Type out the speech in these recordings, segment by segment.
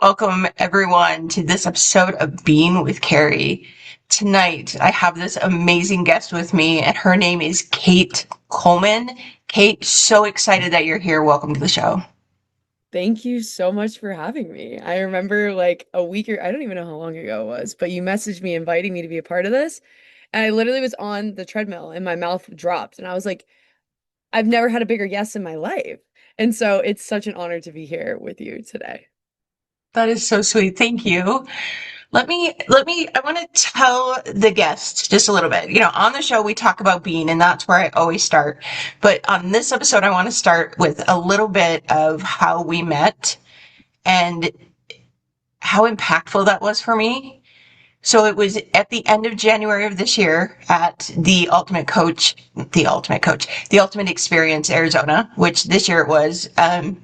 Welcome everyone to this episode of Being with Cari. Tonight, I have this amazing guest with me, and her name is Kate Coleman. Kate, so excited that you're here. Welcome to the show. Thank you so much for having me. I remember like a week or I don't even know how long ago it was, but you messaged me inviting me to be a part of this. And I literally was on the treadmill and my mouth dropped. And I was like, I've never had a bigger yes in my life. And so it's such an honor to be here with you today. That is so sweet. Thank you. I want to tell the guests just a little bit. On the show, we talk about being, and that's where I always start. But on this episode, I want to start with a little bit of how we met and how impactful that was for me. So it was at the end of January of this year at the Ultimate Experience Arizona, which this year it was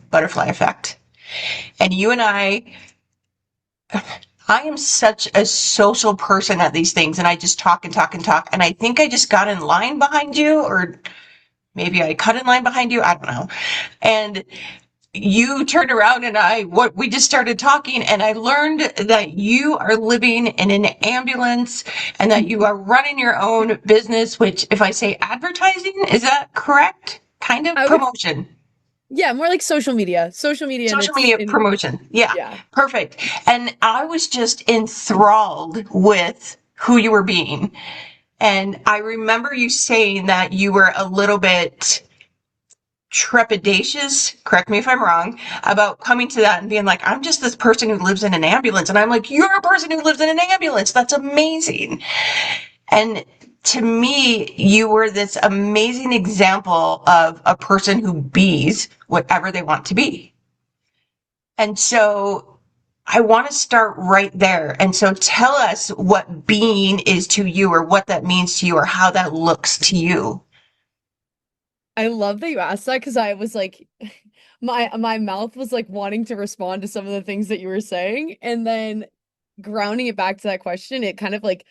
Butterfly Effect. And you and I am such a social person at these things, and I just talk and talk and talk. And I think I just got in line behind you, or maybe I cut in line behind you. I don't know. And you turned around and we just started talking, and I learned that you are living in an ambulance and that you are running your own business, which, if I say advertising, is that correct? Kind of I would, promotion. yeah, more like social media. Social media and Social it's media in promotion. Yeah, yeah. perfect. And I was just enthralled with who you were being. And I remember you saying that you were a little bit trepidatious, correct me if I'm wrong, about coming to that and being like, I'm just this person who lives in an ambulance. And I'm like, you're a person who lives in an ambulance. That's amazing. And to me, you were this amazing example of a person who bees whatever they want to be. And so I want to start right there. And so tell us what being is to you, or what that means to you, or how that looks to you. I love that you asked that because I was like my mouth was like wanting to respond to some of the things that you were saying and then grounding it back to that question, it kind of like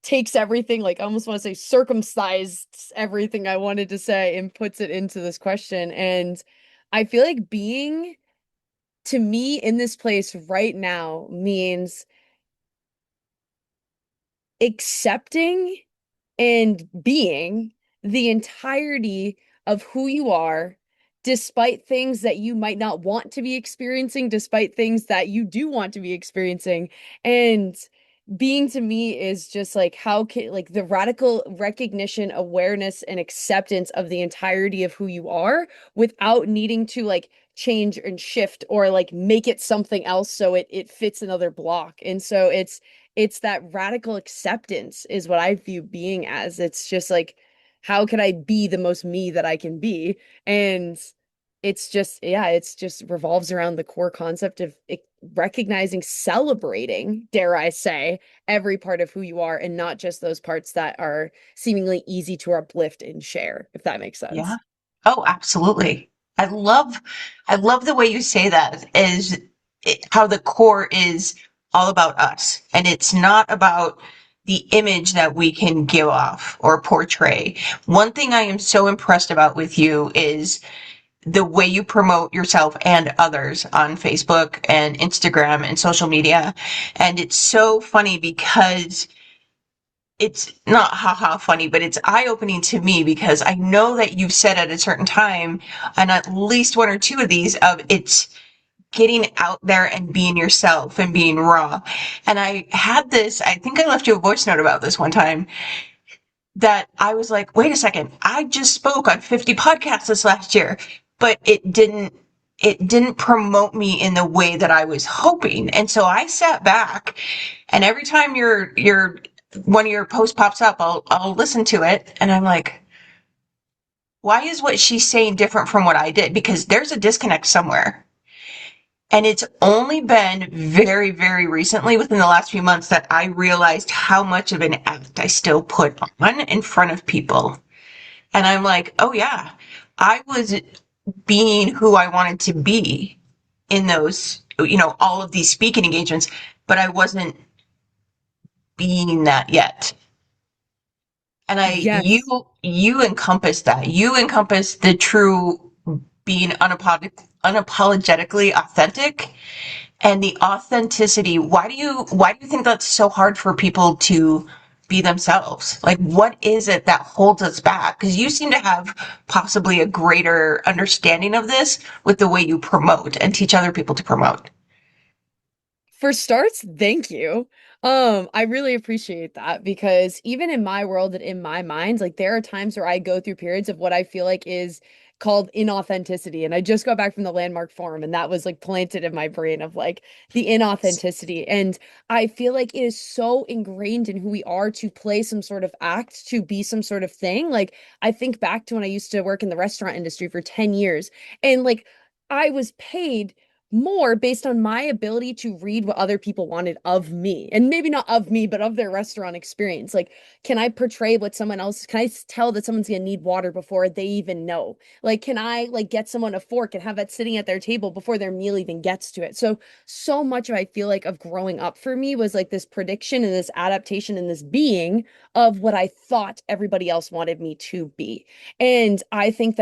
takes everything, like I almost want to say circumcised everything I wanted to say and puts it into this question. And I feel like being to me in this place right now means accepting and being the entirety of who you are, despite things that you might not want to be experiencing, despite things that you do want to be experiencing. And being to me is just like how can like the radical recognition, awareness, and acceptance of the entirety of who you are without needing to like change and shift or like make it something else so it fits another block. And so it's that radical acceptance is what I view being as. It's just like, how can I be the most me that I can be? And it's just, yeah, it's just revolves around the core concept of recognizing, celebrating, dare I say, every part of who you are and not just those parts that are seemingly easy to uplift and share, if that makes Yeah. sense. Oh, absolutely. I love the way you say that, is how the core is all about us, and it's not about the image that we can give off or portray. One thing I am so impressed about with you is the way you promote yourself and others on Facebook and Instagram and social media. And it's so funny because it's not haha funny, but it's eye opening to me, because I know that you've said at a certain time, and at least one or two of these, of it's getting out there and being yourself and being raw. And I think I left you a voice note about this one time, that I was like, wait a second, I just spoke on 50 podcasts this last year, but it didn't promote me in the way that I was hoping. And so I sat back, and every time your one of your posts pops up, I'll listen to it, and I'm like, why is what she's saying different from what I did? Because there's a disconnect somewhere. And it's only been very, very recently, within the last few months, that I realized how much of an act I still put on in front of people. And I'm like, oh yeah, I was being who I wanted to be in those, all of these speaking engagements, but I wasn't being that yet. And Yes. you encompass that. You encompass the true being unapologetically authentic. and the authenticity. Why do you think that's so hard for people to be themselves? Like, what is it that holds us back? Because you seem to have possibly a greater understanding of this with the way you promote and teach other people to promote. For starts, thank you. I really appreciate that because even in my world and in my mind, like there are times where I go through periods of what I feel like is called inauthenticity. And I just got back from the Landmark Forum, and that was like planted in my brain of like the inauthenticity. And I feel like it is so ingrained in who we are to play some sort of act, to be some sort of thing. Like I think back to when I used to work in the restaurant industry for 10 years, and like I was paid more based on my ability to read what other people wanted of me. And maybe not of me, but of their restaurant experience. Like, can I portray what someone else, can I tell that someone's gonna need water before they even know? Like, can I like get someone a fork and have that sitting at their table before their meal even gets to it? So, so much of I feel like of growing up for me was like this prediction and this adaptation and this being of what I thought everybody else wanted me to be. And I think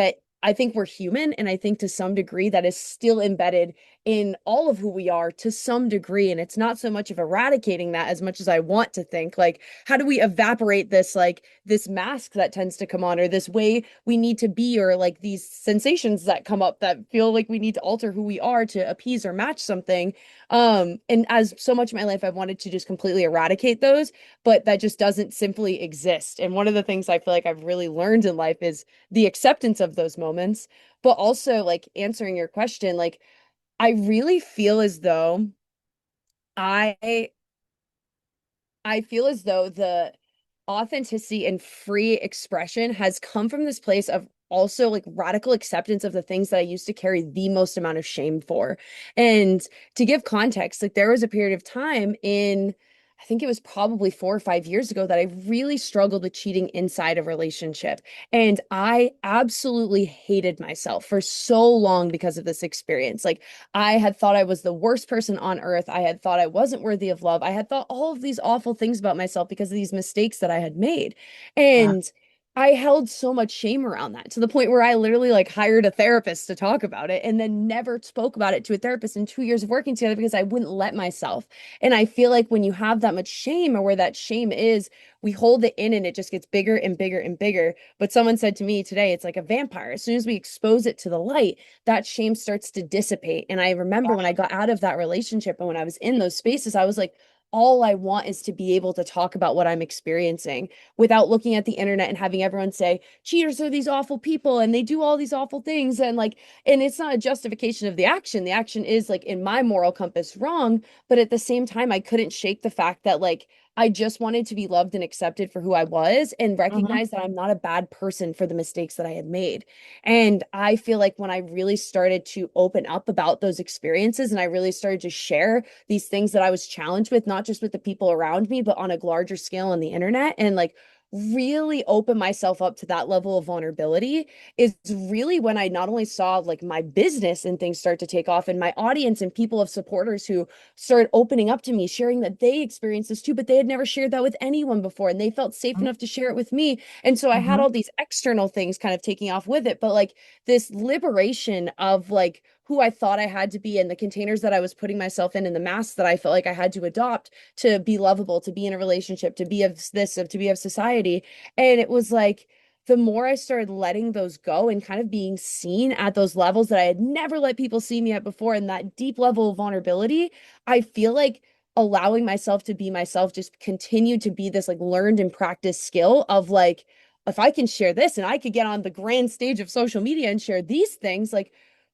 we're human, and I think to some degree that is still embedded in all of who we are to some degree. And it's not so much of eradicating that as much as I want to think, like, how do we evaporate this, like, this mask that tends to come on, or this way we need to be, or like these sensations that come up that feel like we need to alter who we are to appease or match something. And as so much of my life, I've wanted to just completely eradicate those, but that just doesn't simply exist. And one of the things I feel like I've really learned in life is the acceptance of those moments, but also like answering your question, like, I really feel as though I I feel as though the authenticity and free expression has come from this place of also like radical acceptance of the things that I used to carry the most amount of shame for. And to give context, like there was a period of time in, I think it was probably 4 or 5 years ago, that I really struggled with cheating inside a relationship. And I absolutely hated myself for so long because of this experience. Like I had thought I was the worst person on earth. I had thought I wasn't worthy of love. I had thought all of these awful things about myself because of these mistakes that I had made. Yeah. And I held so much shame around that to the point where I literally like hired a therapist to talk about it and then never spoke about it to a therapist in 2 years of working together because I wouldn't let myself. And I feel like when you have that much shame or where that shame is, we hold it in and it just gets bigger and bigger and bigger. But someone said to me today, it's like a vampire. As soon as we expose it to the light, that shame starts to dissipate. And I remember when I got out of that relationship and when I was in those spaces, I was like, all I want is to be able to talk about what I'm experiencing without looking at the internet and having everyone say, cheaters are these awful people and they do all these awful things. And like, and it's not a justification of the action. The action is like in my moral compass wrong. But at the same time, I couldn't shake the fact that like, I just wanted to be loved and accepted for who I was and Hmm. recognize that I'm not a bad person for the mistakes that I had made. And I feel like when I really started to open up about those experiences and I really started to share these things that I was challenged with, not just with the people around me, but on a larger scale on the internet, and like really open myself up to that level of vulnerability, is really when I not only saw like my business and things start to take off and my audience and people of supporters who started opening up to me, sharing that they experienced this too, but they had never shared that with anyone before and they felt safe enough to share it with me. And so I had Hmm. all these external things kind of taking off with it, but like this liberation of like who I thought I had to be and the containers that I was putting myself in and the masks that I felt like I had to adopt to be lovable, to be in a relationship, to be of this, of to be of society. And it was like the more I started letting those go and kind of being seen at those levels that I had never let people see me at before, and that deep level of vulnerability, I feel like allowing myself to be myself just continued to be this like learned and practiced skill of like, if I can share this and I could get on the grand stage of social media and share these things, like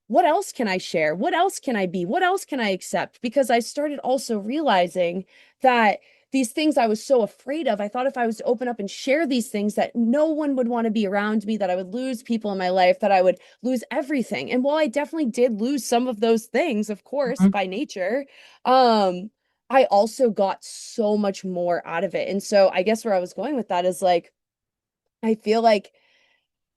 what else can I share? What else can I be? What else can I accept? Because I started also realizing that these things I was so afraid of, I thought if I was to open up and share these things, that no one would want to be around me, that I would lose people in my life, that I would lose everything. And while I definitely did lose some of those things, of course, Hmm. by nature, I also got so much more out of it. And so I guess where I was going with that is like, I feel like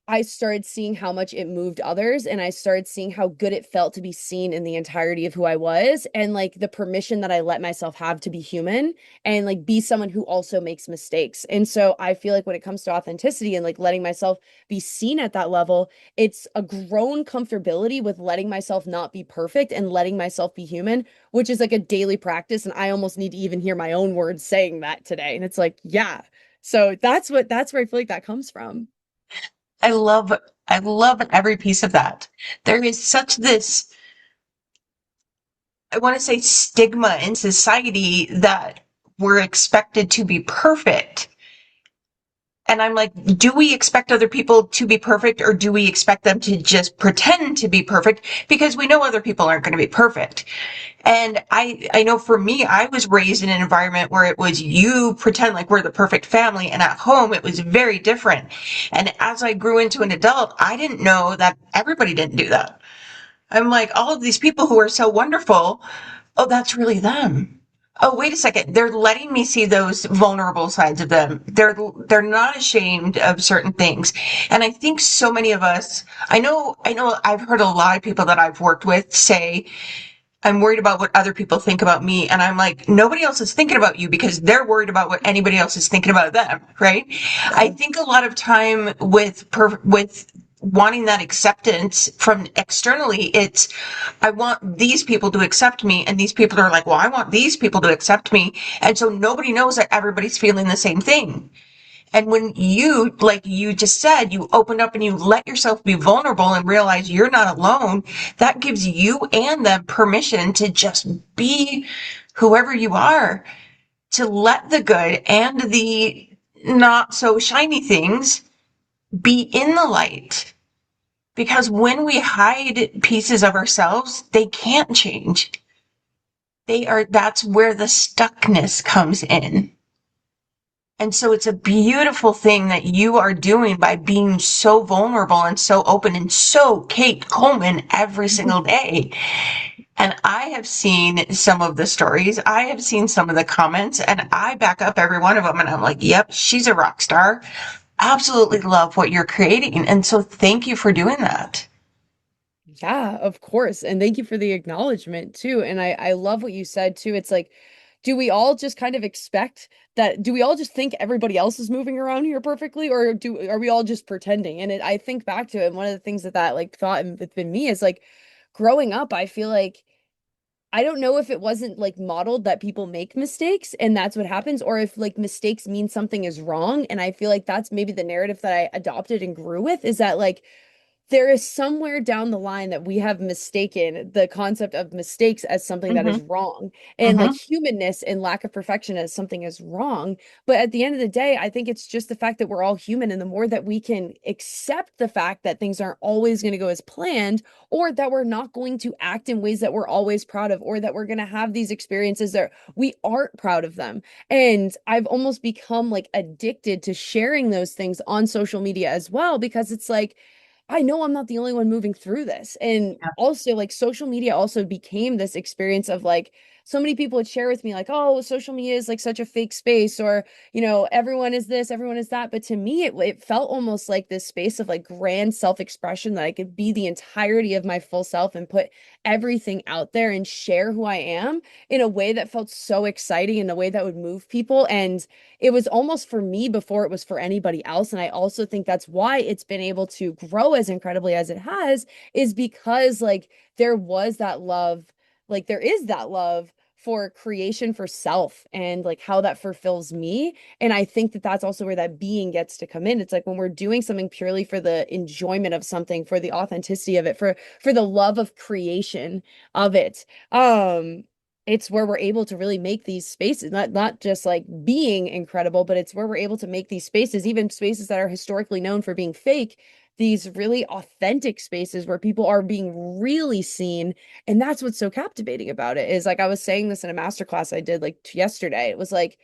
I started seeing how much it moved others, and I started seeing how good it felt to be seen in the entirety of who I was, and like the permission that I let myself have to be human and like be someone who also makes mistakes. And so I feel like when it comes to authenticity and like letting myself be seen at that level, it's a grown comfortability with letting myself not be perfect and letting myself be human, which is like a daily practice. And I almost need to even hear my own words saying that today. And it's like, yeah. So that's where I feel like that comes from. I love, I love every piece of that. There is such this, I want to say, stigma in society that we're expected to be perfect. And I'm like, do we expect other people to be perfect, or do we expect them to just pretend to be perfect because we know other people aren't going to be perfect? And I know for me, I was raised in an environment where it was you pretend like we're the perfect family. And at home, it was very different. And as I grew into an adult, I didn't know that everybody didn't do that. I'm like, all of these people who are so wonderful, oh, that's really them. Oh, wait a second. They're letting me see those vulnerable sides of them. They're not ashamed of certain things. And I think so many of us, I know I've heard a lot of people that I've worked with say, I'm worried about what other people think about me. And I'm like, nobody else is thinking about you because they're worried about what anybody else is thinking about them, right? I think a lot of time with wanting that acceptance from externally, it's, I want these people to accept me. And these people are like, well, I want these people to accept me. And so nobody knows that everybody's feeling the same thing. And when you, like you just said, you open up and you let yourself be vulnerable and realize you're not alone, that gives you and them permission to just be whoever you are, to let the good and the not so shiny things be in the light. Because when we hide pieces of ourselves, they can't change. That's where the stuckness comes in. And so it's a beautiful thing that you are doing by being so vulnerable and so open and so Kate Coleman every single day. And I have seen some of the stories. I have seen some of the comments, and I back up every one of them. And I'm like, yep, she's a rock star. Absolutely love what you're creating. And so thank you for doing that. Yeah, of course. And thank you for the acknowledgement too. And I love what you said too. It's like, do we all just kind of expect that? Do we all just think everybody else is moving around here perfectly, or do are we all just pretending? And I think back to it, and one of the things that like thought within me is like growing up, I feel like I don't know if it wasn't like modeled that people make mistakes and that's what happens, or if like mistakes mean something is wrong. And I feel like that's maybe the narrative that I adopted and grew with, is that like there is somewhere down the line that we have mistaken the concept of mistakes as something that is Mm-hmm. wrong, and like Mm-hmm. humanness and lack of perfection as something is wrong. But at the end of the day, I think it's just the fact that we're all human. And the more that we can accept the fact that things aren't always going to go as planned, or that we're not going to act in ways that we're always proud of, or that we're going to have these experiences that we aren't proud of them. And I've almost become like addicted to sharing those things on social media as well, because it's like, I know I'm not the only one moving through this. And Yeah. also, like, social media also became this experience of like, so many people would share with me, like, oh, social media is like such a fake space, or, everyone is this, everyone is that. But to me, it felt almost like this space of like grand self expression, that I could be the entirety of my full self and put everything out there and share who I am in a way that felt so exciting, in a way that would move people. And it was almost for me before it was for anybody else. And I also think that's why it's been able to grow as incredibly as it has, is because like there was that love, like there is that love for creation, for self, and like how that fulfills me. And I think that that's also where that being gets to come in. It's like when we're doing something purely for the enjoyment of something, for the authenticity of it, for the love of creation of it. It's where we're able to really make these spaces, not just like being incredible, but it's where we're able to make these spaces, even spaces that are historically known for being fake, these really authentic spaces where people are being really seen. And that's what's so captivating about it. Is like, I was saying this in a masterclass I did like yesterday. It was like,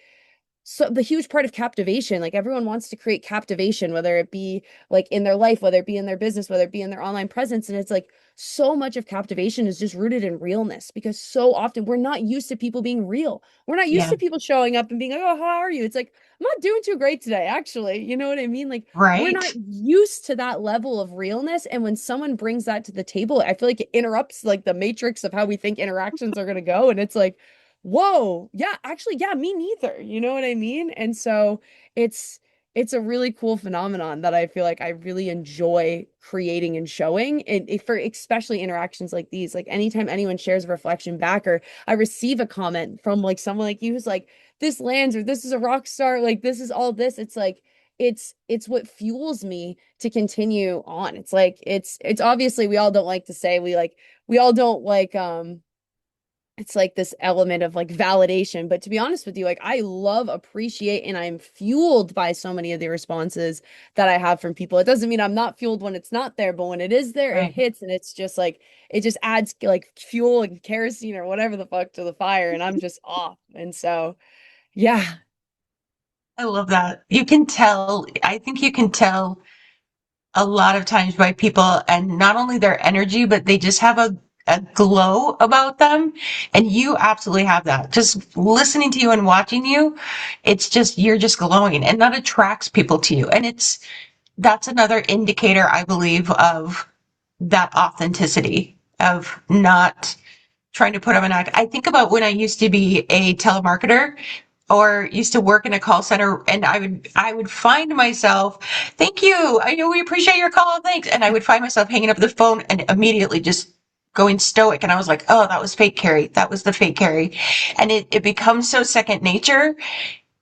so the huge part of captivation, like everyone wants to create captivation, whether it be like in their life, whether it be in their business, whether it be in their online presence. And it's like so much of captivation is just rooted in realness because so often we're not used to people being real. We're not used Yeah. to people showing up and being like, oh, how are you? It's like, I'm not doing too great today, actually. You know what I mean? Like, we're not Right. used to that level of realness. And when someone brings that to the table, I feel like it interrupts like the matrix of how we think interactions are going to go. And it's like, whoa, yeah, actually, yeah, me neither. You know what I mean? And so it's it's a really cool phenomenon that I feel like I really enjoy creating and showing and for especially interactions like these. Like anytime anyone shares a reflection back or I receive a comment from like someone like you who's like, this lands or this is a rock star, like this is all this. It's like it's what fuels me to continue on. It's like it's obviously we all don't like to say we all don't like it's like this element of like validation. But to be honest with you, like I love, appreciate, and I'm fueled by so many of the responses that I have from people. It doesn't mean I'm not fueled when it's not there, but when it is there, it Right. hits and it's just like it just adds like fuel and kerosene or whatever the fuck to the fire, and I'm just off. And so, yeah, I love that. You can tell, I think you can tell a lot of times by people and not only their energy, but they just have a glow about them. And you absolutely have that. Just listening to you and watching you, it's just, you're just glowing and that attracts people to you. And that's another indicator, I believe, of that authenticity of not trying to put on an act. I think about when I used to be a telemarketer or used to work in a call center and I would find myself, thank you. I know we appreciate your call. Thanks. And I would find myself hanging up the phone and immediately just going stoic. And I was like, oh, that was fake Cari. That was the fake Cari. And it becomes so second nature.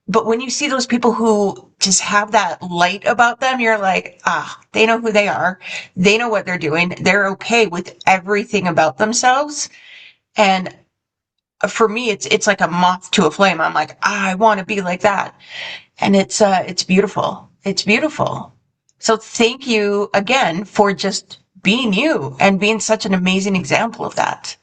But when you see those people who just have that light about them, you're like, ah, they know who they are. They know what they're doing. They're okay with everything about themselves. And for me, it's like a moth to a flame. I'm like, ah, I want to be like that. And it's beautiful. It's beautiful. So thank you again for just being you and being such an amazing example of that.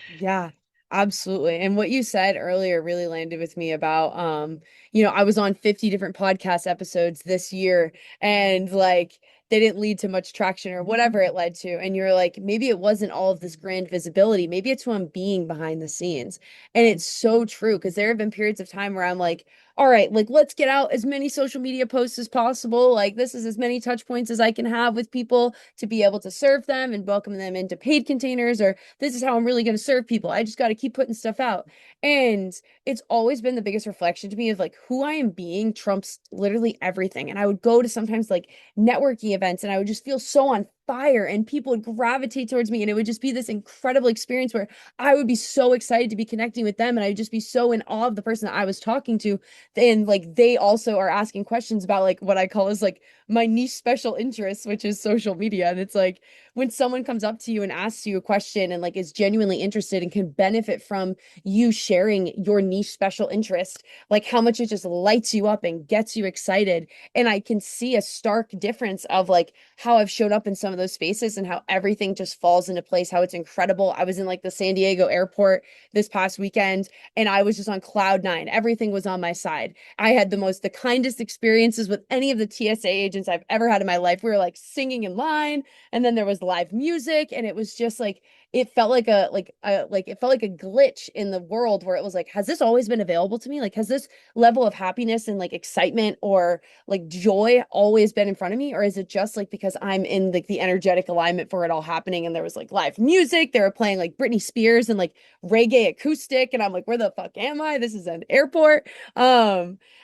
yeah, absolutely. And what you said earlier really landed with me about I was on 50 different podcast episodes this year and like they didn't lead to much traction or whatever it led to. And you're like, maybe it wasn't all of this grand visibility. Maybe it's who I'm being behind the scenes. And it's so true because there have been periods of time where I'm like, all right, like let's get out as many social media posts as possible. Like this is as many touch points as I can have with people to be able to serve them and welcome them into paid containers or this is how I'm really going to serve people. I just got to keep putting stuff out. And it's always been the biggest reflection to me of like who I am being trumps literally everything. And I would go to sometimes like networking events and I would just feel so on fire and people would gravitate towards me and it would just be this incredible experience where I would be so excited to be connecting with them and I would just be so in awe of the person that I was talking to and like they also are asking questions about like what I call is like my niche special interests, which is social media. And it's like when someone comes up to you and asks you a question and like is genuinely interested and can benefit from you sharing your niche special interest, like how much it just lights you up and gets you excited. And I can see a stark difference of like how I've showed up in some of those spaces and how everything just falls into place, how it's incredible. I was in like the San Diego airport this past weekend and I was just on cloud nine. Everything was on my side. I had the kindest experiences with any of the TSA agents I've ever had in my life. We were like singing in line and then there was live music and it was just like it felt like it felt like a glitch in the world where it was like has this always been available to me? Like has this level of happiness and like excitement or like joy always been in front of me or is it just like because I'm in like the energetic alignment for it all happening and there was like live music, they were playing like Britney Spears and like reggae acoustic and I'm like where the fuck am I? This is an airport.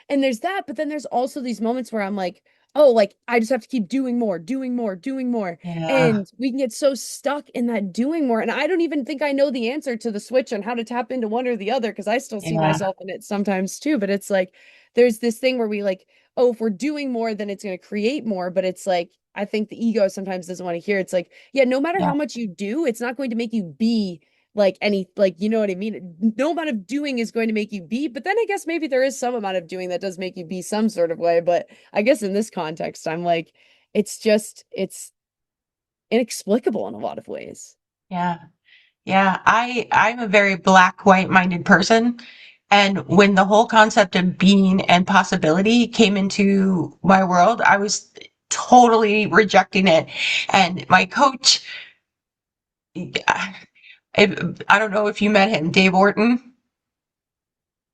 And there's that, but then there's also these moments where I'm like, oh, like I just have to keep doing more, doing more, doing more. Yeah. And we can get so stuck in that doing more. And I don't even think I know the answer to the switch on how to tap into one or the other because I still see Yeah. myself in it sometimes too. But it's like there's this thing where we like, oh, if we're doing more, then it's going to create more. But it's like, I think the ego sometimes doesn't want to hear. It's like, yeah, no matter Yeah. how much you do, it's not going to make you be like any like you know what I mean. No amount of doing is going to make you be, but then I guess maybe there is some amount of doing that does make you be some sort of way. But I guess in this context, I'm like, it's inexplicable in a lot of ways. Yeah. Yeah. I'm a very black, white minded person. And when the whole concept of being and possibility came into my world, I was totally rejecting it. And my coach, I, I don't know if you met him, Dave Orton.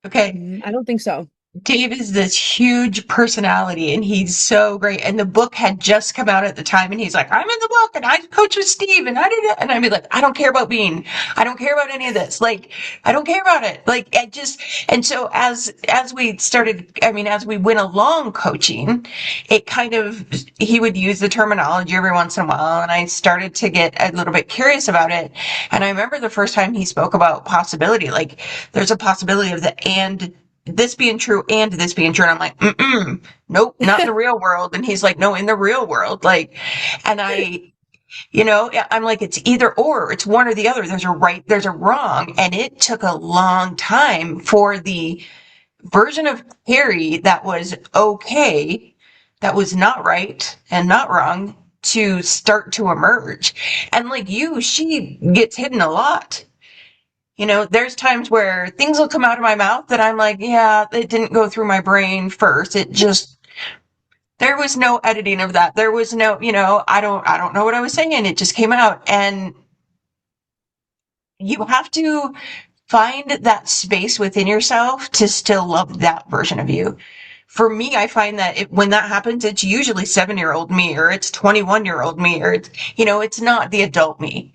Okay. I don't think so. Dave is this huge personality and he's so great. And the book had just come out at the time and he's like, I'm in the book and I coach with Steve and I did it. And I'd be like, I don't care about being, I don't care about any of this. Like, I don't care about it. Like, I just, and so as we started, I mean, as we went along coaching, it kind of, he would use the terminology every once in a while. And I started to get a little bit curious about it. And I remember the first time he spoke about possibility, like there's a possibility of the and this being true and this being true. And I'm like, nope, not in the real world. And he's like, no, in the real world. Like, and I'm like, it's either or, it's one or the other. There's a right, there's a wrong. And it took a long time for the version of Harry that was okay, that was not right and not wrong to start to emerge. And like you, she gets hidden a lot. There's times where things will come out of my mouth that I'm like, yeah, it didn't go through my brain first. It just, there was no editing of that. There was no, I don't know what I was saying. It just came out. And you have to find that space within yourself to still love that version of you. For me, I find that when that happens, it's usually 7-year-old me or it's 21-year-old me or it's not the adult me.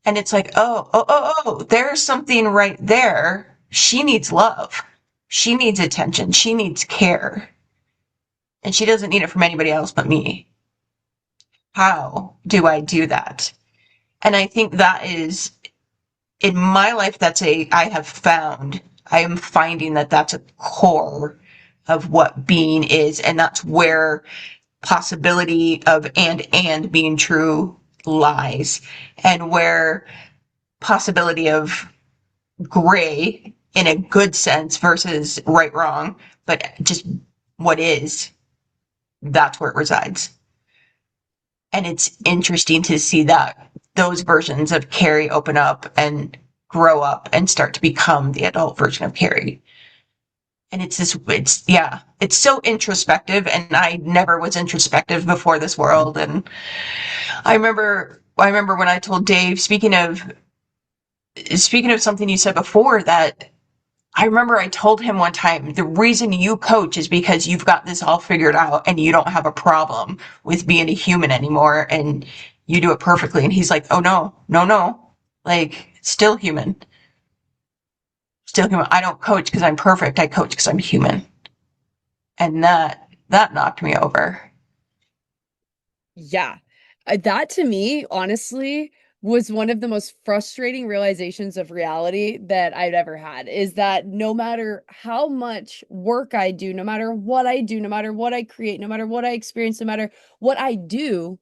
And it's like, oh, there's something right there. She needs love. She needs attention. She needs care. And she doesn't need it from anybody else but me. How do I do that? And I think that is, in my life, I am finding that that's a core of what being is. And that's where possibility of and being true lies. And where possibility of gray in a good sense versus right wrong, but just what is, that's where it resides. And it's interesting to see that those versions of Carrie open up and grow up and start to become the adult version of Carrie. And it's so introspective, and I never was introspective before this world. And I remember when I told Dave, speaking of something you said before, that I remember I told him one time, the reason you coach is because you've got this all figured out and you don't have a problem with being a human anymore and you do it perfectly. And he's like, oh no, no, no. Like, still human. Still human. I don't coach because I'm perfect. I coach because I'm human. And that knocked me over. Yeah. That to me, honestly, was one of the most frustrating realizations of reality that I've ever had, is that no matter how much work I do, no matter what I do, no matter what I create, no matter what I experience, no matter what I do,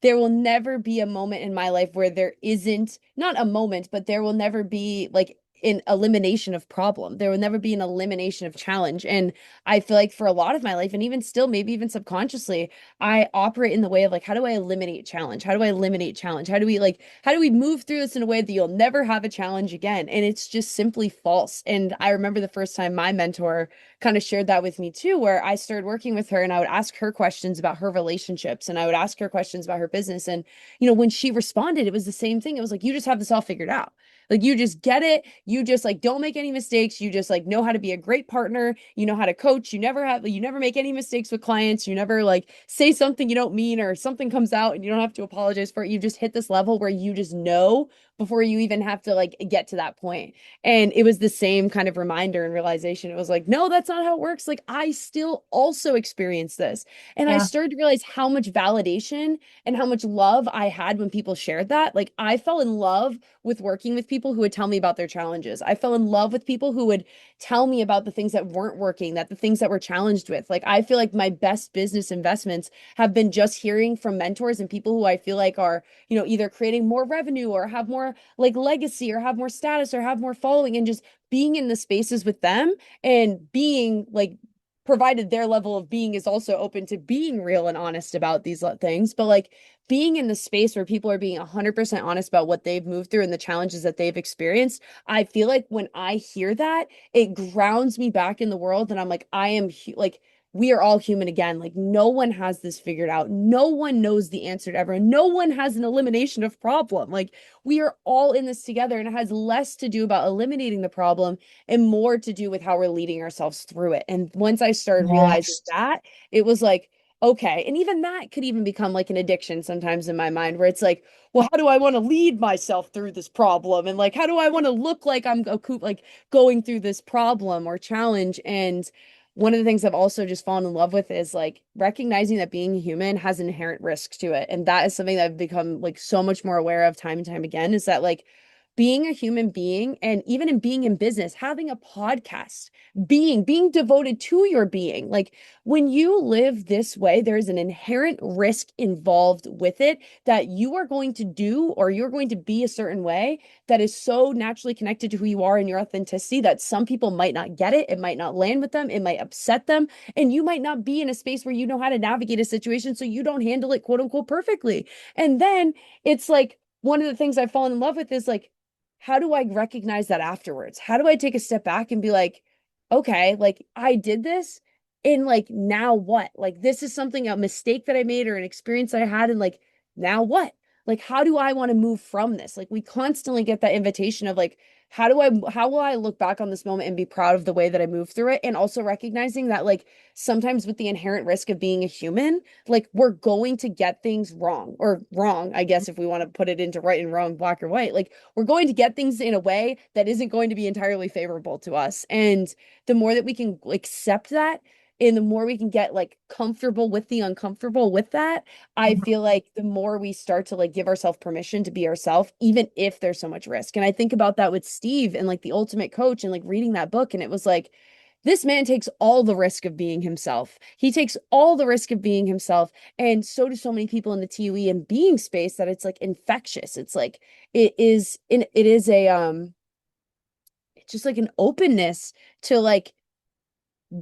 there will never be a moment in my life where there isn't, not a moment, but there will never be like an elimination of problem. There will never be an elimination of challenge. And I feel like for a lot of my life, and even still, maybe even subconsciously, I operate in the way of like, how do I eliminate challenge? How do I eliminate challenge? How do we move through this in a way that you'll never have a challenge again? And it's just simply false. And I remember the first time my mentor kind of shared that with me too, where I started working with her and I would ask her questions about her relationships and I would ask her questions about her business. And, when she responded, it was the same thing. It was like, you just have this all figured out. Like, you just get it. You just like don't make any mistakes. You just like know how to be a great partner. You know how to coach. You never make any mistakes with clients. You never like say something you don't mean or something comes out and you don't have to apologize for it. You just hit this level where you just know before you even have to like get to that point. And it was the same kind of reminder and realization. It was like, no, that's not how it works. Like, I still also experience this. And I Yeah. started to realize how much validation and how much love I had when people shared that. Like, I fell in love with working with people who would tell me about their challenges. I fell in love with people who would tell me about the things that weren't working, that the things that we're challenged with. Like, I feel like my best business investments have been just hearing from mentors and people who I feel like are, either creating more revenue or have more like legacy or have more status or have more following, and just being in the spaces with them and being like provided their level of being is also open to being real and honest about these things. But like being in the space where people are being 100% honest about what they've moved through and the challenges that they've experienced, I feel like when I hear that, it grounds me back in the world. And I'm like, like, we are all human again. Like, no one has this figured out. No one knows the answer to everyone. No one has an elimination of problem. Like, we are all in this together, and it has less to do about eliminating the problem and more to do with how we're leading ourselves through it. And once I started realizing Yes. that, it was like, okay. And even that could even become like an addiction sometimes in my mind, where it's like, well, how do I want to lead myself through this problem? And like, how do I want to look like I'm like going through this problem or challenge? And one of the things I've also just fallen in love with is like recognizing that being a human has inherent risk to it. And that is something that I've become like so much more aware of time and time again, is that like being a human being, and even in being in business, having a podcast, being devoted to your being, like when you live this way, there is an inherent risk involved with it, that you are going to do or you're going to be a certain way that is so naturally connected to who you are and your authenticity that some people might not get it. It might not land with them. It might upset them. And you might not be in a space where you know how to navigate a situation. So you don't handle it, quote unquote, perfectly. And then it's like, one of the things I've fallen in love with is like, how do I recognize that afterwards? How do I take a step back and be like, okay, like I did this, and like now what? Like this is something, a mistake that I made or an experience I had, and like now what? Like how do I want to move from this? Like we constantly get that invitation of like, how will I look back on this moment and be proud of the way that I moved through it? And also recognizing that like sometimes with the inherent risk of being a human, like we're going to get things wrong, or wrong, I guess, if we want to put it into right and wrong, black or white. Like we're going to get things in a way that isn't going to be entirely favorable to us. And the more that we can accept that, and the more we can get like comfortable with the uncomfortable with that, I Mhm. feel like the more we start to like give ourselves permission to be ourselves, even if there's so much risk. And I think about that with Steve and like the ultimate coach and like reading that book. And it was like, this man takes all the risk of being himself. He takes all the risk of being himself. And so do so many people in the TUE and being space, that it's like infectious. It's like, it is a, it's just like an openness to like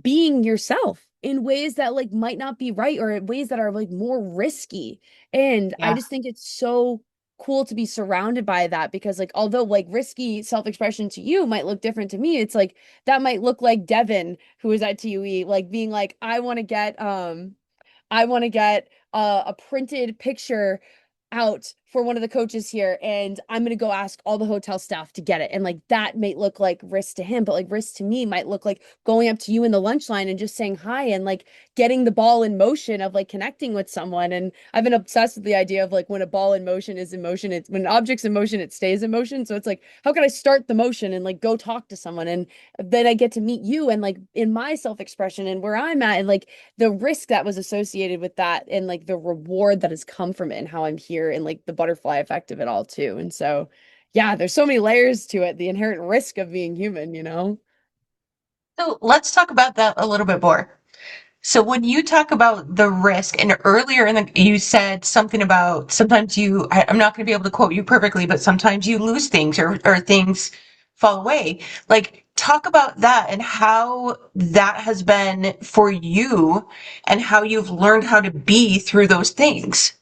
being yourself in ways that like might not be right, or in ways that are like more risky. And I Yeah. just think it's so cool to be surrounded by that, because like although like risky self-expression to you might look different to me, it's like that might look like Devin, who is at TUE, like being like, I want to get a printed picture out for one of the coaches here, and I'm going to go ask all the hotel staff to get it. And like that may look like risk to him, but like risk to me might look like going up to you in the lunch line and just saying hi, and like getting the ball in motion of like connecting with someone. And I've been obsessed with the idea of like when a ball in motion is in motion, it's when an object's in motion, it stays in motion. So it's like, how can I start the motion and like go talk to someone? And then I get to meet you and like in my self-expression and where I'm at, and like the risk that was associated with that, and like the reward that has come from it, and how I'm here, and like the butterfly effect of it all too. And so, yeah, there's so many layers to it, the inherent risk of being human, you know? So let's talk about that a little bit more. So when you talk about the risk, and earlier you said something about sometimes I'm not going to be able to quote you perfectly, but sometimes you lose things, or things fall away. Like, talk about that and how that has been for you and how you've learned how to be through those things.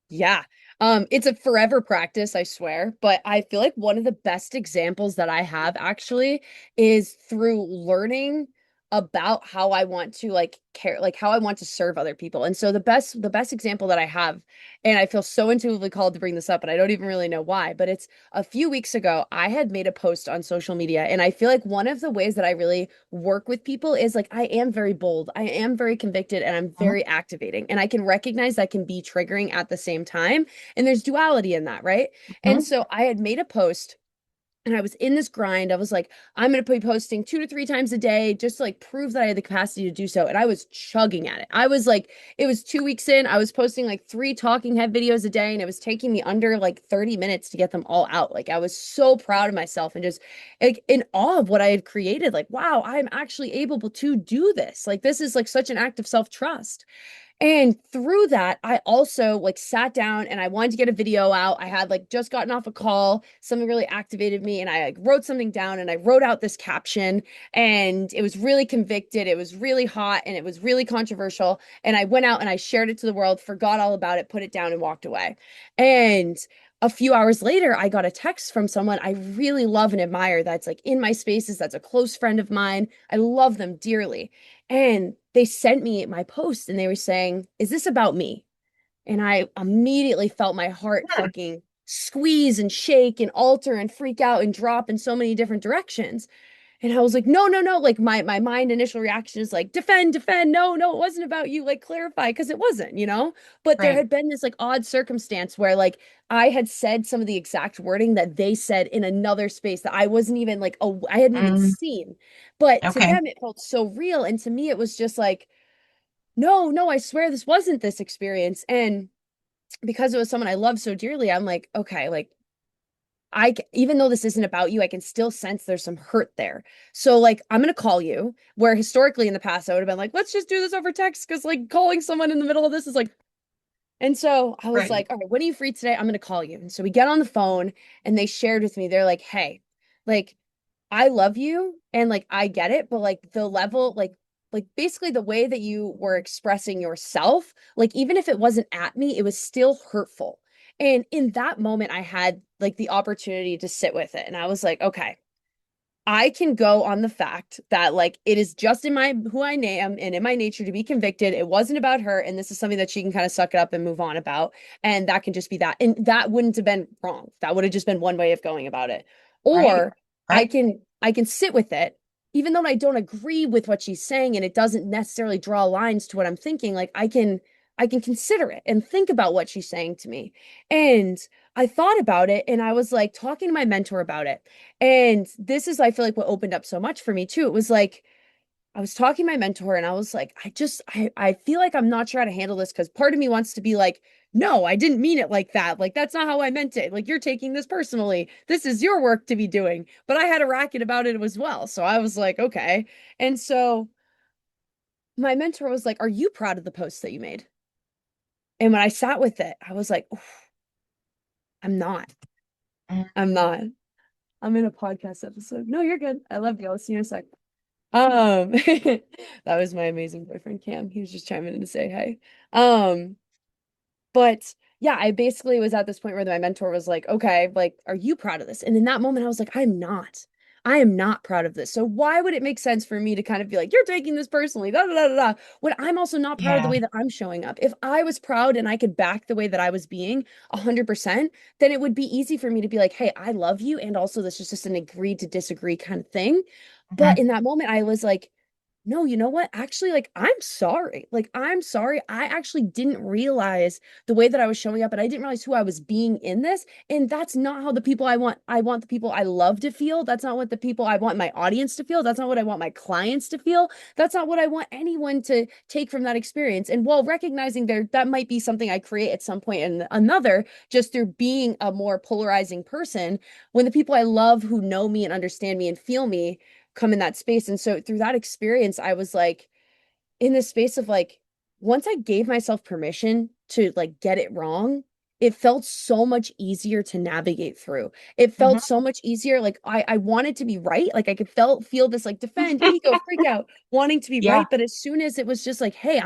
Yeah. It's a forever practice, I swear, but I feel like one of the best examples that I have actually is through learning about how I want to like care, like how I want to serve other people. And so the best example that I have, and I feel so intuitively called to bring this up, and I don't even really know why, but it's a few weeks ago, I had made a post on social media, and I feel like one of the ways that I really work with people is like I am very bold, I am very convicted, and I'm Mhm. very activating. And I can recognize that can be triggering at the same time. And there's duality in that, right? And Mhm. so I had made a post, and I was in this grind. I was like, I'm going to be posting 2 to 3 times a day just to like prove that I had the capacity to do so. And I was chugging at it. I was like, it was 2 weeks in. I was posting like 3 talking head videos a day, and it was taking me under like 30 minutes to get them all out. Like I was so proud of myself and just like in awe of what I had created. Like, wow, I'm actually able to do this. Like, this is like such an act of self trust. And through that, I also like sat down and I wanted to get a video out. I had like just gotten off a call. Something really activated me and I like wrote something down and I wrote out this caption and it was really convicted. It was really hot and it was really controversial. And I went out and I shared it to the world, forgot all about it, put it down and walked away. And a few hours later, I got a text from someone I really love and admire that's like in my spaces, that's a close friend of mine. I love them dearly. And they sent me my post and they were saying, "Is this about me?" And I immediately felt my heart Hmm. fucking squeeze and shake and alter and freak out and drop in so many different directions. And I was like, no, no, no. Like my mind initial reaction is like, defend, defend. No, no, it wasn't about you. Like clarify, because it wasn't, you know? But there Right. had been this like odd circumstance where like I had said some of the exact wording that they said in another space that I wasn't even like, oh, I hadn't even Mm, seen. But to okay. them, it felt so real. And to me, it was just like, no, no, I swear this wasn't this experience. And because it was someone I love so dearly, I'm like, okay, like even though this isn't about you, I can still sense there's some hurt there. So like I'm gonna call you, where historically in the past I would have been like, let's just do this over text because like calling someone in the middle of this is like. And so I was Right. like, all right, when are you free today? I'm gonna call you. And so we get on the phone and they shared with me, they're like, hey, like I love you and like I get it, but like the level, like basically the way that you were expressing yourself, like even if it wasn't at me, it was still hurtful. And in that moment, I had like the opportunity to sit with it. And I was like, okay, I can go on the fact that like it is just in my who I am and in my nature to be convicted. It wasn't about her, and this is something that she can kind of suck it up and move on about. And that can just be that. And that wouldn't have been wrong. That would have just been one way of going about it. Right. Or I Right. can I can sit with it, even though I don't agree with what she's saying and it doesn't necessarily draw lines to what I'm thinking. Like I can consider it and think about what she's saying to me. And I thought about it and I was like talking to my mentor about it. And this is, I feel like, what opened up so much for me too. It was like, I was talking to my mentor and I was like, I feel like I'm not sure how to handle this because part of me wants to be like, no, I didn't mean it like that. Like, that's not how I meant it. Like, you're taking this personally. This is your work to be doing. But I had a racket about it as well. So I was like, okay. And so my mentor was like, are you proud of the post that you made? And when I sat with it, I was like, "Oof, I'm not. Mm, I'm not. I'm in a podcast episode. No, you're good. I love you. I'll see you in a sec." That was my amazing boyfriend Cam. He was just chiming in to say hey. Um, but yeah, I basically was at this point where my mentor was like, okay, like, are you proud of this? And in that moment, I was like, I'm not. I am not proud of this. So why would it make sense for me to kind of be like, you're taking this personally, da da da da da, when I'm also not proud of the yeah. way that I'm showing up? If I was proud and I could back the way that I was being 100%, then it would be easy for me to be like, hey, I love you. And also, this is just an agreed to disagree kind of thing. But Mhm. in that moment, I was like, no, you know what? Actually, like, I'm sorry. Like, I'm sorry. I actually didn't realize the way that I was showing up, and I didn't realize who I was being in this. And that's not how the people I want the people I love to feel. That's not what the people I want my audience to feel. That's not what I want my clients to feel. That's not what I want anyone to take from that experience. And while recognizing that might be something I create at some point and another, just through being a more polarizing person, when the people I love who know me and understand me and feel me come in that space. And so through that experience, I was like in this space of like, once I gave myself permission to like get it wrong, it felt so much easier to navigate through. It felt Mhm. so much easier. Like I wanted to be right. Like I could feel this like defend, ego, freak out, wanting to be Yeah. right. But as soon as it was just like, hey,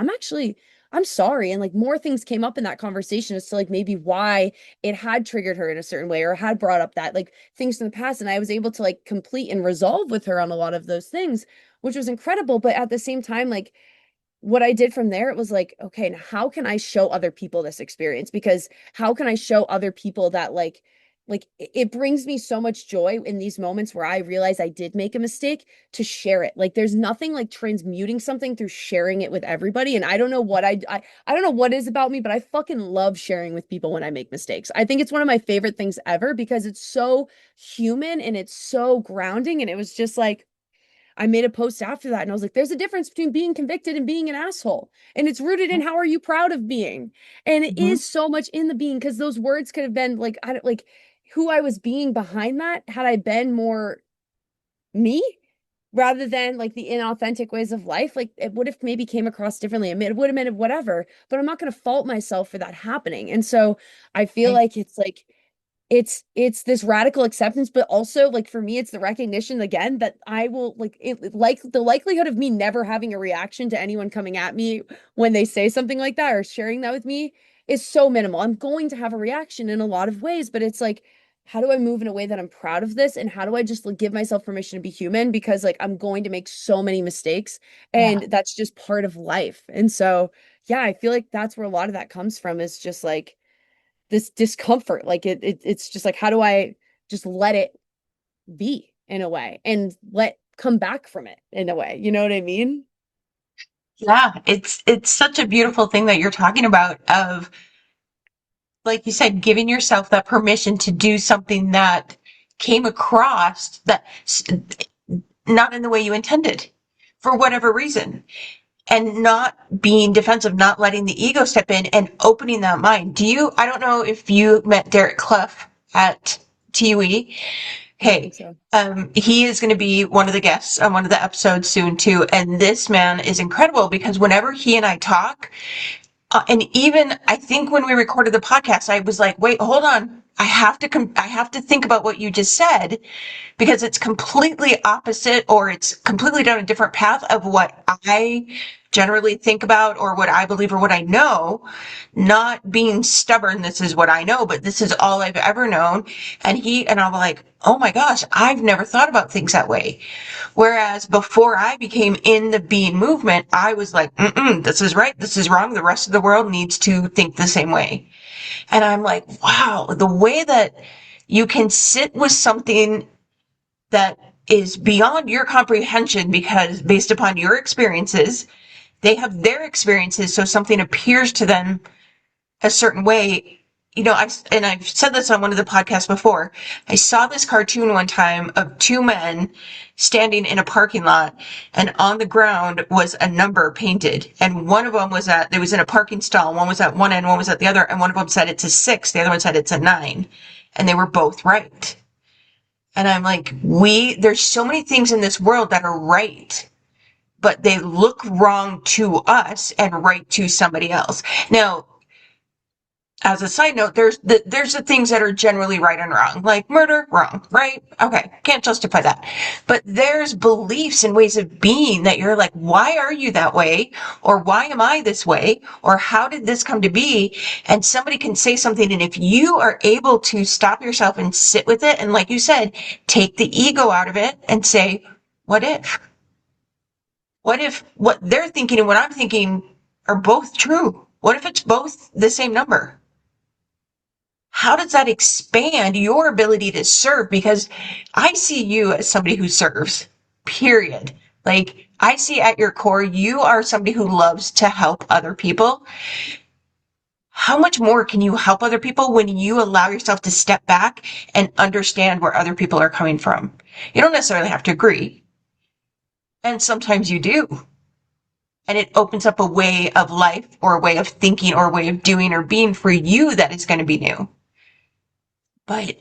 I'm sorry. And like more things came up in that conversation as to like maybe why it had triggered her in a certain way or had brought up that like things in the past. And I was able to like complete and resolve with her on a lot of those things, which was incredible. But at the same time, like what I did from there, it was like, okay, now how can I show other people this experience? Because how can I show other people that like it brings me so much joy in these moments where I realize I did make a mistake to share it. Like there's nothing like transmuting something through sharing it with everybody. And I don't know what I don't know what it is about me, but I fucking love sharing with people when I make mistakes. I think it's one of my favorite things ever because it's so human and it's so grounding. And it was just like I made a post after that and I was like, there's a difference between being convicted and being an asshole. And it's rooted in how are you proud of being? And it Mhm. is so much in the being because those words could have been like, I don't like who I was being behind that had I been more me. rather than like the inauthentic ways of life. Like it would have maybe came across differently. I mean, it would have meant whatever, but I'm not going to fault myself for that happening. And so I feel Right. like it's like it's this radical acceptance, but also like for me it's the recognition again that I will like it, like the likelihood of me never having a reaction to anyone coming at me when they say something like that or sharing that with me is so minimal. I'm going to have a reaction in a lot of ways, but it's like, how do I move in a way that I'm proud of this, and how do I just like give myself permission to be human, because like I'm going to make so many mistakes Yeah. and that's just part of life. And so yeah, I feel like that's where a lot of that comes from, is just like this discomfort. Like it's just like, how do I just let it be in a way and let come back from it in a way? You know what I mean? Yeah, it's such a beautiful thing that you're talking about of, like you said, giving yourself that permission to do something that came across that not in the way you intended for whatever reason, and not being defensive, not letting the ego step in and opening that mind. I don't know if you met Derek Clough at TUE. I don't think Hey, so. he is going to be one of the guests on one of the episodes soon too. And this man is incredible because whenever he and I talk, and even I think when we recorded the podcast, I was like, wait, hold on. I have to think about what you just said, because it's completely opposite, or it's completely down a different path of what I generally think about or what I believe or what I know. Not being stubborn, this is what I know, but this is all I've ever known. And I'm like, oh my gosh, I've never thought about things that way. Whereas before I became in the being movement, I was like, this is right, this is wrong. The rest of the world needs to think the same way. And I'm like, wow, the way that you can sit with something that is beyond your comprehension, because based upon your experiences, they have their experiences. So something appears to them a certain way. I've said this on one of the podcasts before. I saw this cartoon one time of two men standing in a parking lot, and on the ground was a number painted. And one of them it was in a parking stall. One was at one end, one was at the other. And one of them said it's a 6. The other one said it's a 9. And they were both right. And I'm like, there's so many things in this world that are right, but they look wrong to us and right to somebody else. Now, as a side note, there's the things that are generally right and wrong, like murder, wrong, right? Okay, can't justify that. But there's beliefs and ways of being that you're like, why are you that way? Or why am I this way? Or how did this come to be? And somebody can say something, and if you are able to stop yourself and sit with it, and like you said, take the ego out of it and say, what if? What if what they're thinking and what I'm thinking are both true? What if it's both the same number? How does that expand your ability to serve? Because I see you as somebody who serves, period. Like, I see at your core, you are somebody who loves to help other people. How much more can you help other people when you allow yourself to step back and understand where other people are coming from? You don't necessarily have to agree. And sometimes you do. And it opens up a way of life or a way of thinking or a way of doing or being for you that is going to be new. But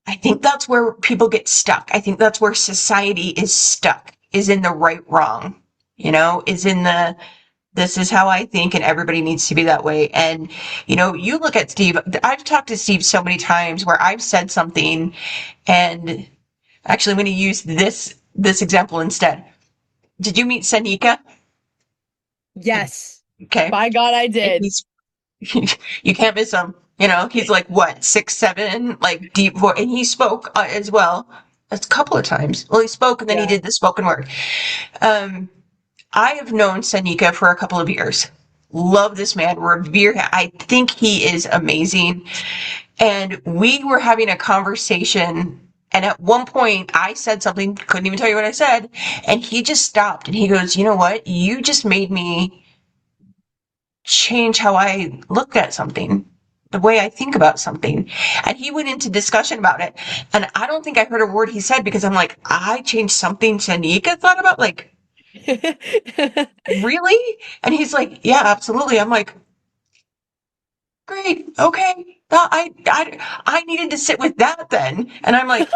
I think that's where people get stuck. I think that's where society is stuck, is in the right wrong, is in this is how I think and everybody needs to be that way. And, you look at Steve, I've talked to Steve so many times where I've said something, and actually I'm going to use this example instead. Did you meet Sanika? Yes. Okay. By God, I did. He's, you can't miss him. He's like what, 6'7", like deep voice, and he spoke as well a couple of times. Well, he spoke and then he Yeah. did the spoken word. Um, I have known Sanika for a couple of years. Love this man, revere him. I think he is amazing. And we were having a conversation, and at one point I said something, couldn't even tell you what I said, and he just stopped and he goes, "You know what? You just made me change how I looked at something, the way I think about something." And he went into discussion about it. And I don't think I heard a word he said, because I'm like, I changed something Shanika thought about? Like, really? And he's like, yeah, absolutely. I'm like, great. Okay. I needed to sit with that then. And I'm like,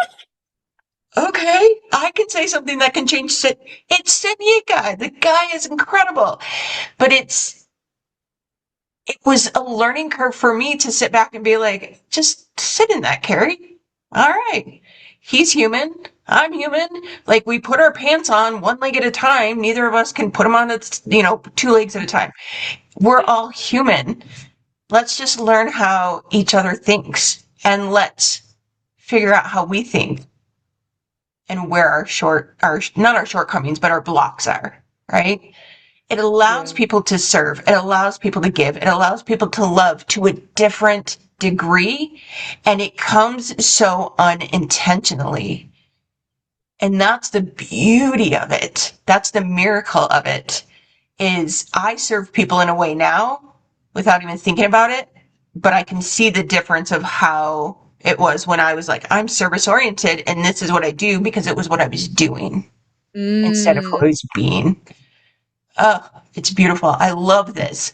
okay, can say something that can change Sid. It's Sydney guy. The guy is incredible. But it was a learning curve for me to sit back and be like, just sit in that, Cari. All right. He's human. I'm human. Like, we put our pants on one leg at a time. Neither of us can put them on, two legs at a time. We're all human. Let's just learn how each other thinks, and let's figure out how we think and where our not our shortcomings, but our blocks are, right? It allows Yeah. people to serve. It allows people to give. It allows people to love to a different degree. And it comes so unintentionally. And that's the beauty of it. That's the miracle of it, is I serve people in a way now without even thinking about it. But I can see the difference of how it was when I was like, I'm service oriented and this is what I do, because it was what I was doing instead of who I Mm. was being. Oh, it's beautiful. I love this.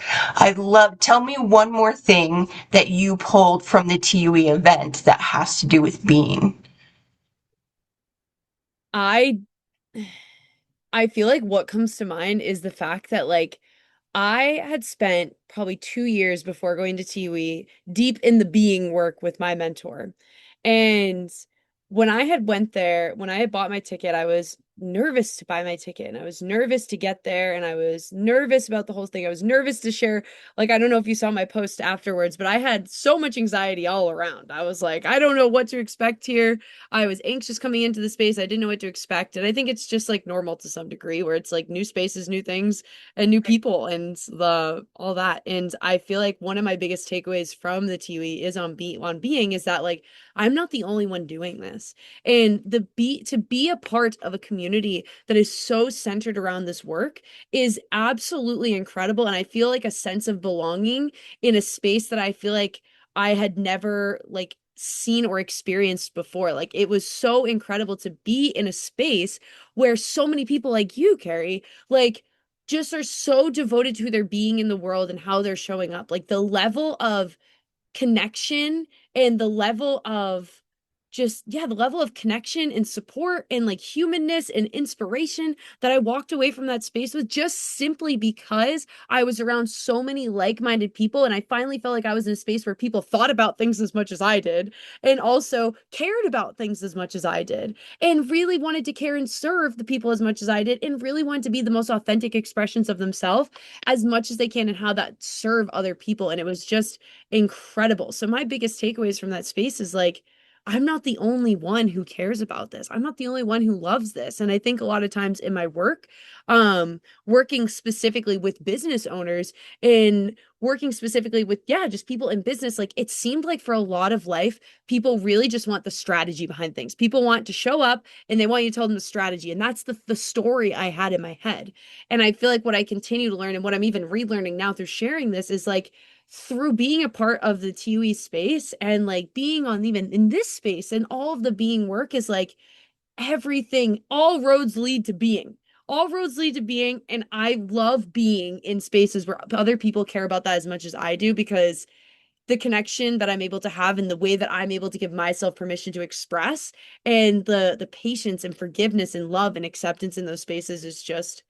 Tell me one more thing that you pulled from the TUE event that has to do with being. I I feel like what comes to mind is the fact that like I had spent probably 2 years before going to TUE deep in the being work with my mentor. And when I had went there, when I had bought my ticket, I was nervous to buy my ticket and I was nervous to get there and I was nervous about the whole thing. I was nervous to share, like, I don't know if you saw my post afterwards, but I had so much anxiety all around. I was like, I don't know what to expect here. I was anxious coming into the space. I didn't know what to expect. And I think it's just like normal to some degree where it's like new spaces, new things and new people and the all that. And I feel like one of my biggest takeaways from the TUE is on being is that like I'm not the only one doing this. And to be a part of a community that is so centered around this work is absolutely incredible. And I feel like a sense of belonging in a space that I feel like I had never like seen or experienced before. Like it was so incredible to be in a space where so many people like you, Cari, like just are so devoted to their being in the world and how they're showing up. Like the level of connection and the level of just yeah the level of connection and support and like humanness and inspiration that I walked away from that space with just simply because I was around so many like-minded people and I finally felt like I was in a space where people thought about things as much as I did and also cared about things as much as I did and really wanted to care and serve the people as much as I did and really wanted to be the most authentic expressions of themselves as much as they can and how that serve other people and it was just incredible. So my biggest takeaways from that space is like I'm not the only one who cares about this. I'm not the only one who loves this. And I think a lot of times in my work, working specifically with business owners and working specifically with, yeah, just people in business, like it seemed like for a lot of life, people really just want the strategy behind things. People want to show up and they want you to tell them the strategy. And that's the story I had in my head. And I feel like what I continue to learn and what I'm even relearning now through sharing this is like, through being a part of the TUE space and like being on even in this space and all of the being work is like everything, all roads lead to being. All roads lead to being. And I love being in spaces where other people care about that as much as I do because the connection that I'm able to have and the way that I'm able to give myself permission to express and the patience and forgiveness and love and acceptance in those spaces is just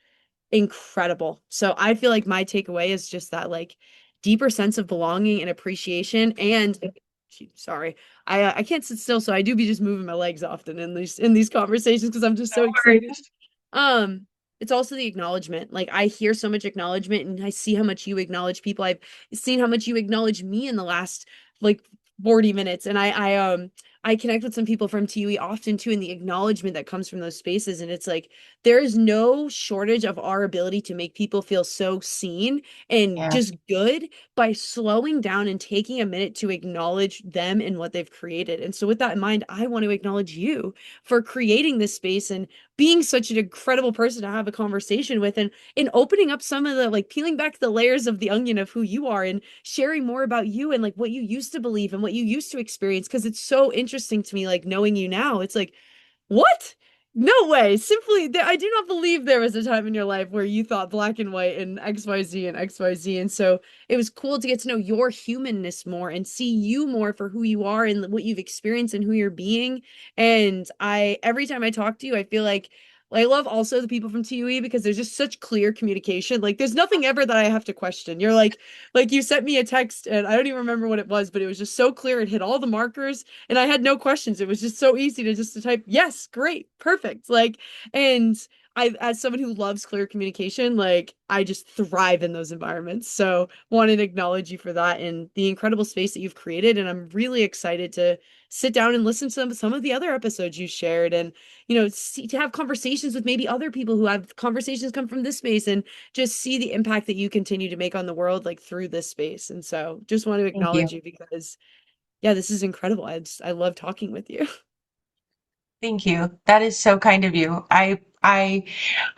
incredible. So I feel like my takeaway is just that like deeper sense of belonging and appreciation and sorry. I can't sit still so I do be just moving my legs often in these conversations because I'm just No so excited. worries. Um, it's also the acknowledgement. Like I hear so much acknowledgement and I see how much you acknowledge people. I've seen how much you acknowledge me in the last like 40 minutes. And I connect with some people from TUE often too, and the acknowledgement that comes from those spaces. And it's like there is no shortage of our ability to make people feel so seen and Yeah. just good by slowing down and taking a minute to acknowledge them and what they've created. And so with that in mind, I want to acknowledge you for creating this space and being such an incredible person to have a conversation with and opening up some of the like peeling back the layers of the onion of who you are and sharing more about you and like what you used to believe and what you used to experience because it's so interesting to me like knowing you now it's like what No way. Simply, I do not believe there was a time in your life where you thought black and white and XYZ and XYZ. And so it was cool to get to know your humanness more and see you more for who you are and what you've experienced and who you're being. And every time I talk to you, I feel like I love also the people from TUE because there's just such clear communication. Like there's nothing ever that I have to question. You're like you sent me a text and I don't even remember what it was, but it was just so clear. It hit all the markers and I had no questions. It was just so easy to type, yes, great, perfect. Like, and I, as someone who loves clear communication, like I just thrive in those environments. So wanted to acknowledge you for that and the incredible space that you've created. And I'm really excited to sit down and listen to some of the other episodes you shared and, to have conversations with maybe other people who have conversations come from this space and just see the impact that you continue to make on the world, like through this space. And so just want to Thank acknowledge you. you because yeah, this is incredible. I love talking with you. Thank you. That is so kind of you. I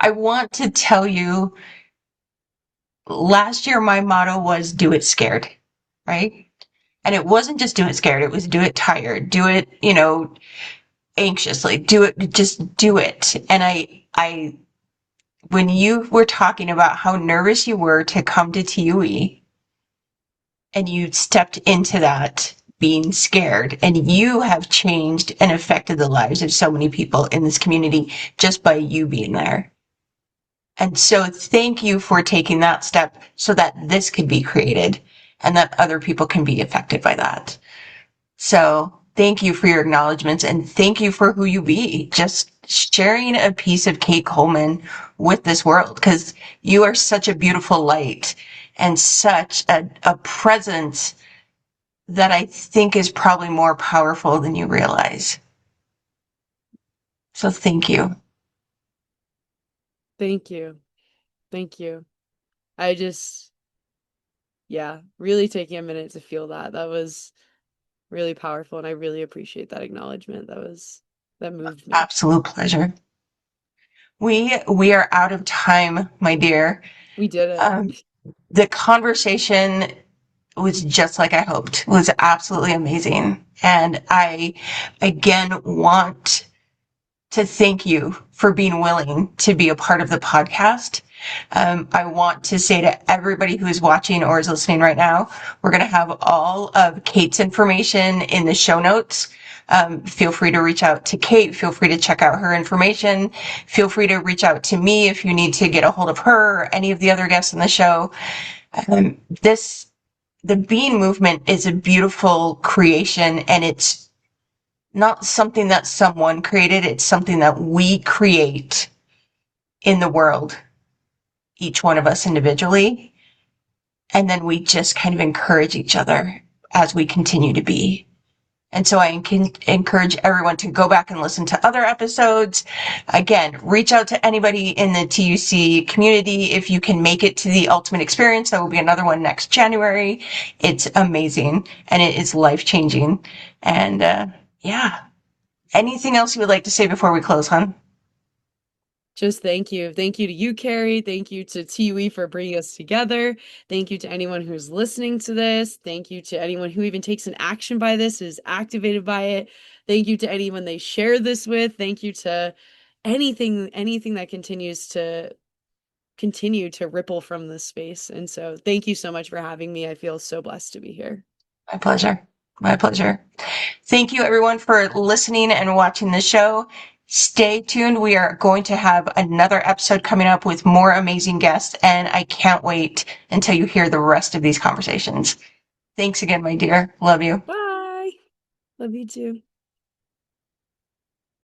want to tell you, last year my motto was do it scared, right? And it wasn't just do it scared, it was do it tired, do it, anxiously, do it, just do it. And when you were talking about how nervous you were to come to TUE and you stepped into that being scared, and you have changed and affected the lives of so many people in this community just by you being there. And so thank you for taking that step so that this could be created and that other people can be affected by that. So thank you for your acknowledgments and thank you for who you be. Just sharing a piece of Kate Coleman with this world, because you are such a beautiful light and such a presence that I think is probably more powerful than you realize. So thank you. Thank you. Thank you. I just, yeah, really taking a minute to feel that. That was really powerful. And I really appreciate that acknowledgement. That moved me. Absolute pleasure. We are out of time, my dear. We did it. Um, the conversation was just like I hoped. It was absolutely amazing. And I again want to thank you for being willing to be a part of the podcast. I want to say to everybody who is watching or is listening right now, we're going to have all of Kate's information in the show notes. Feel free to reach out to Kate. Feel free to check out her information. Feel free to reach out to me if you need to get a hold of her or any of the other guests on the show. The Being movement is a beautiful creation, and it's not something that someone created. It's something that we create in the world, each one of us individually. And then we just kind of encourage each other as we continue to be. And so I encourage everyone to go back and listen to other episodes. Again, reach out to anybody in the TUC community. If you can make it to the Ultimate Experience, there will be another one next January. It's amazing and it is life changing. And yeah. Anything else you would like to say before we close, hon? Just thank you. Thank you to you, Cari. Thank you to TUE for bringing us together. Thank you to anyone who's listening to this. Thank you to anyone who even takes an action by this, is activated by it. Thank you to anyone they share this with. Thank you to anything that continues to continue to ripple from this space. And so thank you so much for having me. I feel so blessed to be here. My pleasure. My pleasure. Thank you, everyone, for listening and watching the show. Stay tuned. We are going to have another episode coming up with more amazing guests, and I can't wait until you hear the rest of these conversations. Thanks again, my dear. Love you. Bye. Love you too.